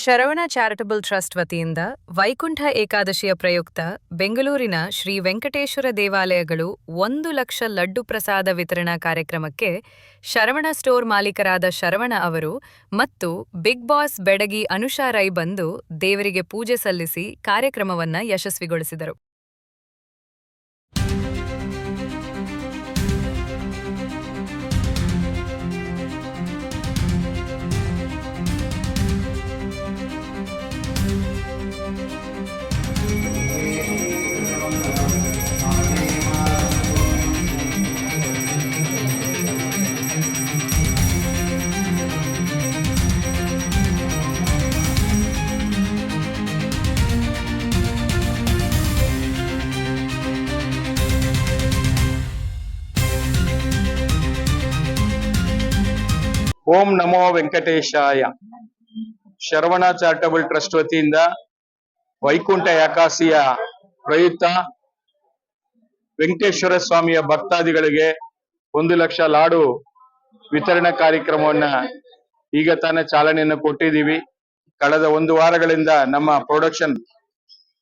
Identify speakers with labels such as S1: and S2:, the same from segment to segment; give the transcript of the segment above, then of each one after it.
S1: Sharavana charitable trust ವತಿಯಿಂದ ವೈಕುಂಠ ಏಕಾದಶಿಯ ಪ್ರಯುಕ್ತ ಬೆಂಗಳೂರಿನ ಶ್ರೀ ವೆಂಕಟೇಶ್ವರ ದೇವಾಲಯಗಳು 1,00,000 ಲಡ್ಡು ಪ್ರಸಾದ ವಿತರಣಾ ಕಾರ್ಯಕ್ರಮಕ್ಕೆ ಶರವಣ ಸ್ಟೋರ್ ಮಾಲೀಕರಾದ ಶರವಣ ಅವರು ಮತ್ತು ಬಿಗ್ ಬಾಸ್ ಬೆಡಗಿ ಅನುಷಾ ರೈ ಬಂದು ದೇವರಿಗೆ ಪೂಜೆ ಸಲ್ಲಿಸಿ ಕಾರ್ಯಕ್ರಮವನ್ನು ಯಶಸ್ವಿಗೊಳಿಸಿದರು.
S2: ಓಂ ನಮೋ ವೆಂಕಟೇಶಾಯ. ಶರವಣ ಚಾರಿಟಬಲ್ ಟ್ರಸ್ಟ್ ವತಿಯಿಂದ ವೈಕುಂಠ ಏಕಾದಶಿಯ ಪ್ರಯುಕ್ತ ವೆಂಕಟೇಶ್ವರ ಸ್ವಾಮಿಯ ಭಕ್ತಾದಿಗಳಿಗೆ 1,00,000 ಲಾಡು ವಿತರಣಾ ಕಾರ್ಯಕ್ರಮವನ್ನ ಈಗ ತಾನೇ ಚಾಲನೆಯನ್ನು ಕೊಟ್ಟಿದ್ದೀವಿ. ಕಳೆದ 1 ವಾರಗಳಿಂದ ನಮ್ಮ ಪ್ರೊಡಕ್ಷನ್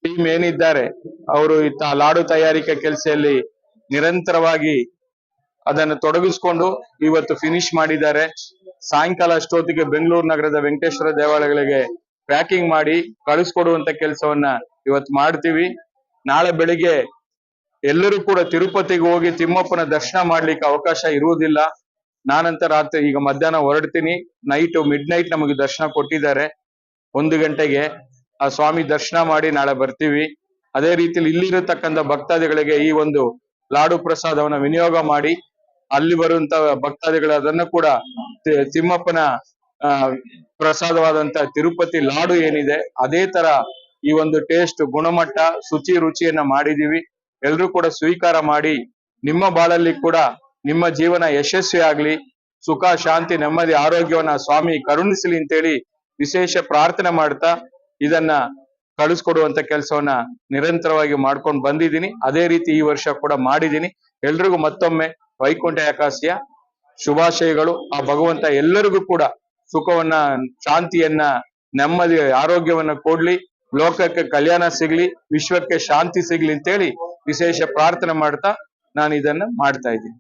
S2: ಟೀಮ್ ಏನಿದ್ದಾರೆ ಅವರು ಲಾಡು ತಯಾರಿಕೆ ಕೆಲಸದಲ್ಲಿ ನಿರಂತರವಾಗಿ ಅದನ್ನು ತೊಡಗಿಸಿಕೊಂಡು ಇವತ್ತು ಫಿನಿಶ್ ಮಾಡಿದ್ದಾರೆ. ಸಾಯಂಕಾಲ ಅಷ್ಟೊತ್ತಿಗೆ ಬೆಂಗಳೂರು ನಗರದ ವೆಂಕಟೇಶ್ವರ ದೇವಾಲಯಗಳಿಗೆ ಪ್ಯಾಕಿಂಗ್ ಮಾಡಿ ಕಳಿಸ್ಕೊಡುವಂತ ಕೆಲಸವನ್ನ ಇವತ್ತು ಮಾಡ್ತೀವಿ. ನಾಳೆ ಬೆಳಿಗ್ಗೆ ಎಲ್ಲರೂ ಕೂಡ ತಿರುಪತಿಗೆ ಹೋಗಿ ತಿಮ್ಮಪ್ಪನ ದರ್ಶನ ಮಾಡ್ಲಿಕ್ಕೆ ಅವಕಾಶ ಇರುವುದಿಲ್ಲ. ನಾನಂತ ರಾತ್ರಿ ಈಗ ಮಧ್ಯಾಹ್ನ ಹೊರಡ್ತೀನಿ. ಮಿಡ್ ನೈಟ್ ನಮಗೆ ದರ್ಶನ ಕೊಟ್ಟಿದ್ದಾರೆ. 1 ಗಂಟೆಗೆ ಆ ಸ್ವಾಮಿ ದರ್ಶನ ಮಾಡಿ ನಾಳೆ ಬರ್ತೀವಿ. ಅದೇ ರೀತಿಯಲ್ಲಿ ಇಲ್ಲಿರತಕ್ಕಂಥ ಭಕ್ತಾದಿಗಳಿಗೆ ಈ ಒಂದು ಲಾಡು ಪ್ರಸಾದವನ್ನ ವಿನಿಯೋಗ ಮಾಡಿ ಅಲ್ಲಿ ಬರುವಂತ ಭಕ್ತಾದಿಗಳು ಅದನ್ನು ಕೂಡ ತಿಮ್ಮಪ್ಪನ ಪ್ರಸಾದವಾದಂತ ತಿರುಪತಿ ಲಾಡು ಏನಿದೆ ಅದೇ ತರ ಈ ಒಂದು ಟೇಸ್ಟ್, ಗುಣಮಟ್ಟ, ರುಚಿಯನ್ನ ಮಾಡಿದೀವಿ. ಎಲ್ರೂ ಕೂಡ ಸ್ವೀಕಾರ ಮಾಡಿ ನಿಮ್ಮ ಬಾಳಲ್ಲಿ ಕೂಡ ನಿಮ್ಮ ಜೀವನ ಯಶಸ್ವಿ ಆಗ್ಲಿ, ಸುಖ, ಶಾಂತಿ, ನೆಮ್ಮದಿ, ಆರೋಗ್ಯವನ್ನ ಸ್ವಾಮಿ ಕರುಣಿಸಲಿ ಅಂತೇಳಿ ವಿಶೇಷ ಪ್ರಾರ್ಥನೆ ಮಾಡ್ತಾ ಇದನ್ನ ಕಳಿಸ್ಕೊಡುವಂತ ಕೆಲಸವನ್ನ ನಿರಂತರವಾಗಿ ಮಾಡ್ಕೊಂಡು ಬಂದಿದ್ದೀನಿ. ಅದೇ ರೀತಿ ಈ ವರ್ಷ ಕೂಡ ಮಾಡಿದ್ದೀನಿ. ಎಲ್ರಿಗೂ ಮತ್ತೊಮ್ಮೆ ವೈಕುಂಠ ಏಕಾದಶಿಯ ಶುಭಾಶಯಗಳು. ಆ ಭಗವಂತ ಎಲ್ಲರಿಗೂ ಕೂಡ ಸುಖವನ್ನ, ಶಾಂತಿಯನ್ನ, ನೆಮ್ಮದಿ, ಆರೋಗ್ಯವನ್ನ ಕೊಡ್ಲಿ, ಲೋಕಕ್ಕೆ ಕಲ್ಯಾಣ ಸಿಗ್ಲಿ, ವಿಶ್ವಕ್ಕೆ ಶಾಂತಿ ಸಿಗ್ಲಿ ಅಂತೇಳಿ ವಿಶೇಷ ಪ್ರಾರ್ಥನೆ ಮಾಡ್ತಾ ನಾನು ಇದನ್ನ ಮಾಡ್ತಾ ಇದ್ದೀನಿ.